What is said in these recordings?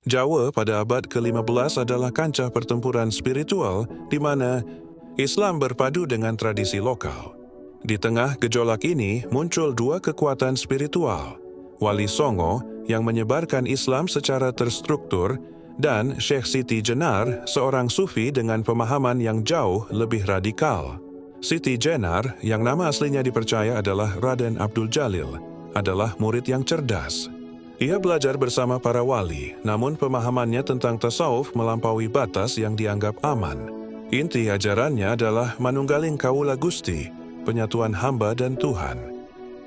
Jawa pada abad ke-15 adalah kancah pertempuran spiritual di mana Islam berpadu dengan tradisi lokal. Di tengah gejolak ini muncul dua kekuatan spiritual, Wali Songo yang menyebarkan Islam secara terstruktur dan Syekh Siti Jenar, seorang sufi dengan pemahaman yang jauh lebih radikal. Siti Jenar, yang nama aslinya dipercaya adalah Raden Abdul Jalil, adalah murid yang cerdas. Ia belajar bersama para wali, namun pemahamannya tentang tasawuf melampaui batas yang dianggap aman. Inti ajarannya adalah Manunggaling Kawula Gusti, penyatuan hamba dan Tuhan.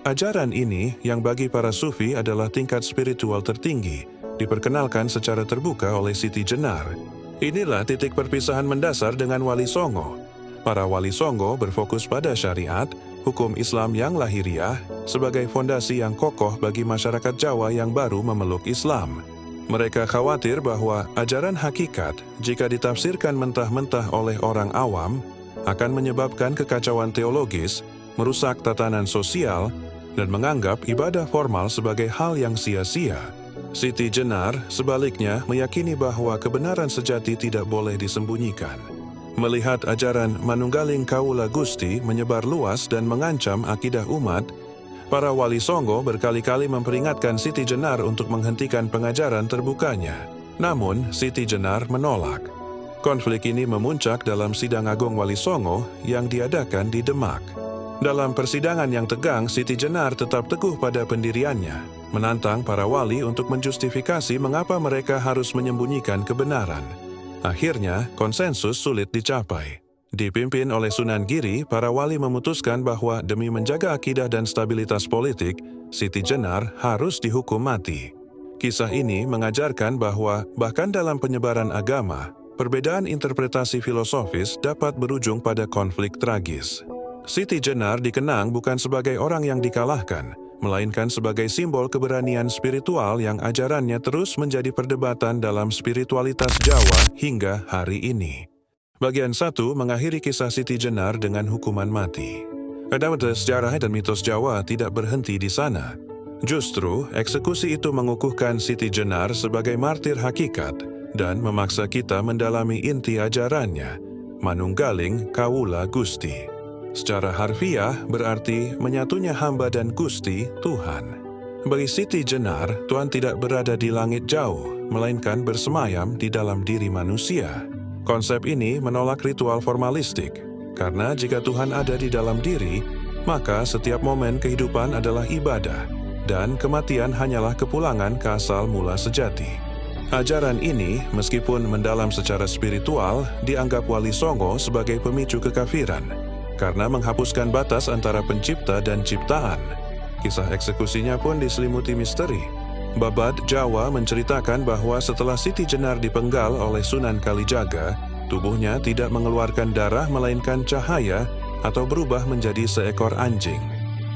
Ajaran ini, yang bagi para sufi adalah tingkat spiritual tertinggi, diperkenalkan secara terbuka oleh Siti Jenar. Inilah titik perpisahan mendasar dengan Wali Songo. Para Wali Songo berfokus pada syariat, hukum Islam yang lahiriah, sebagai fondasi yang kokoh bagi masyarakat Jawa yang baru memeluk Islam. Mereka khawatir bahwa ajaran hakikat, jika ditafsirkan mentah-mentah oleh orang awam, akan menyebabkan kekacauan teologis, merusak tatanan sosial, dan menganggap ibadah formal sebagai hal yang sia-sia. Siti Jenar, sebaliknya, meyakini bahwa kebenaran sejati tidak boleh disembunyikan. Melihat ajaran Manunggaling Kawula Gusti menyebar luas dan mengancam akidah umat, para Wali Songo berkali-kali memperingatkan Siti Jenar untuk menghentikan pengajaran terbukanya. Namun, Siti Jenar menolak. Konflik ini memuncak dalam Sidang Agung Wali Songo yang diadakan di Demak. Dalam persidangan yang tegang, Siti Jenar tetap teguh pada pendiriannya, menantang para wali untuk menjustifikasi mengapa mereka harus menyembunyikan kebenaran. Akhirnya, konsensus sulit dicapai. Dipimpin oleh Sunan Giri, para wali memutuskan bahwa demi menjaga akidah dan stabilitas politik, Siti Jenar harus dihukum mati. Kisah ini mengajarkan bahwa bahkan dalam penyebaran agama, perbedaan interpretasi filosofis dapat berujung pada konflik tragis. Siti Jenar dikenang bukan sebagai orang yang dikalahkan, melainkan sebagai simbol keberanian spiritual yang ajarannya terus menjadi perdebatan dalam spiritualitas Jawa hingga hari ini. Bagian 1 mengakhiri kisah Siti Jenar dengan hukuman mati. Adapun sejarah dan mitos Jawa tidak berhenti di sana. Justru, eksekusi itu mengukuhkan Siti Jenar sebagai martir hakikat dan memaksa kita mendalami inti ajarannya, Manunggaling Kawula Gusti. Secara harfiah berarti menyatunya hamba dan Gusti, Tuhan. Bagi Siti Jenar, Tuhan tidak berada di langit jauh, melainkan bersemayam di dalam diri manusia. Konsep ini menolak ritual formalistik, karena jika Tuhan ada di dalam diri, maka setiap momen kehidupan adalah ibadah, dan kematian hanyalah kepulangan ke asal mula sejati. Ajaran ini, meskipun mendalam secara spiritual, dianggap Wali Songo sebagai pemicu kekafiran, karena menghapuskan batas antara pencipta dan ciptaan. Kisah eksekusinya pun diselimuti misteri. Babad Jawa menceritakan bahwa setelah Siti Jenar dipenggal oleh Sunan Kalijaga, tubuhnya tidak mengeluarkan darah melainkan cahaya atau berubah menjadi seekor anjing.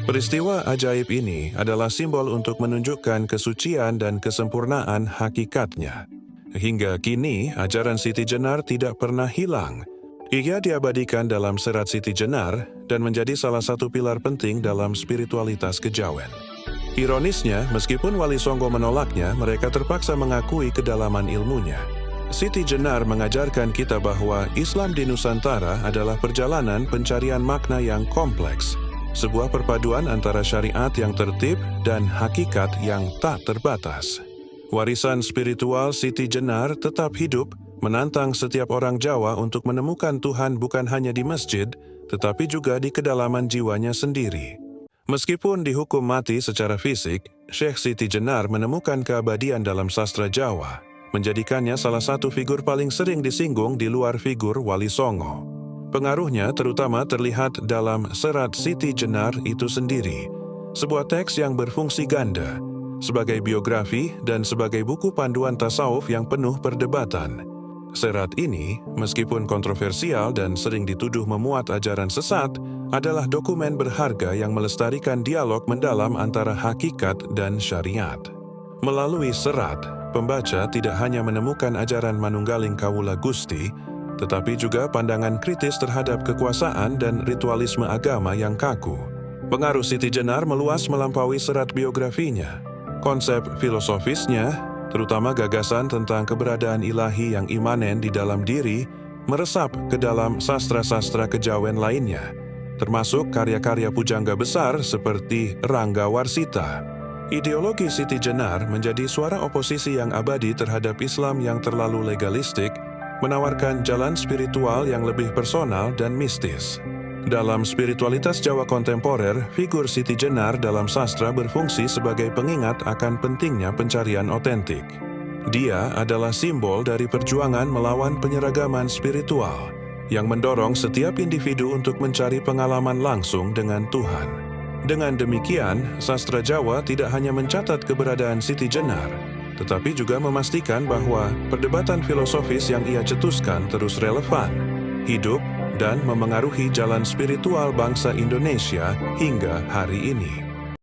Peristiwa ajaib ini adalah simbol untuk menunjukkan kesucian dan kesempurnaan hakikatnya. Hingga kini, ajaran Siti Jenar tidak pernah hilang. Ia diabadikan dalam Serat Siti Jenar dan menjadi salah satu pilar penting dalam spiritualitas kejawen. Ironisnya, meskipun Wali Songo menolaknya, mereka terpaksa mengakui kedalaman ilmunya. Siti Jenar mengajarkan kita bahwa Islam di Nusantara adalah perjalanan pencarian makna yang kompleks, sebuah perpaduan antara syariat yang tertib dan hakikat yang tak terbatas. Warisan spiritual Siti Jenar tetap hidup, menantang setiap orang Jawa untuk menemukan Tuhan bukan hanya di masjid, tetapi juga di kedalaman jiwanya sendiri. Meskipun dihukum mati secara fisik, Syekh Siti Jenar menemukan keabadian dalam sastra Jawa, menjadikannya salah satu figur paling sering disinggung di luar figur Wali Songo. Pengaruhnya terutama terlihat dalam Serat Siti Jenar itu sendiri, sebuah teks yang berfungsi ganda, sebagai biografi dan sebagai buku panduan tasawuf yang penuh perdebatan. Serat ini, meskipun kontroversial dan sering dituduh memuat ajaran sesat, adalah dokumen berharga yang melestarikan dialog mendalam antara hakikat dan syariat. Melalui serat, pembaca tidak hanya menemukan ajaran Manunggaling Kawula Gusti, tetapi juga pandangan kritis terhadap kekuasaan dan ritualisme agama yang kaku. Pengaruh Siti Jenar meluas melampaui serat biografinya. Konsep filosofisnya terutama gagasan tentang keberadaan ilahi yang imanen di dalam diri, meresap ke dalam sastra-sastra kejawen lainnya, termasuk karya-karya pujangga besar seperti Rangga Warsita. Ideologi Siti Jenar menjadi suara oposisi yang abadi terhadap Islam yang terlalu legalistik, menawarkan jalan spiritual yang lebih personal dan mistis. Dalam spiritualitas Jawa kontemporer, figur Siti Jenar dalam sastra berfungsi sebagai pengingat akan pentingnya pencarian otentik. Dia adalah simbol dari perjuangan melawan penyeragaman spiritual, yang mendorong setiap individu untuk mencari pengalaman langsung dengan Tuhan. Dengan demikian, sastra Jawa tidak hanya mencatat keberadaan Siti Jenar, tetapi juga memastikan bahwa perdebatan filosofis yang ia cetuskan terus relevan, hidup, dan memengaruhi jalan spiritual bangsa Indonesia hingga hari ini.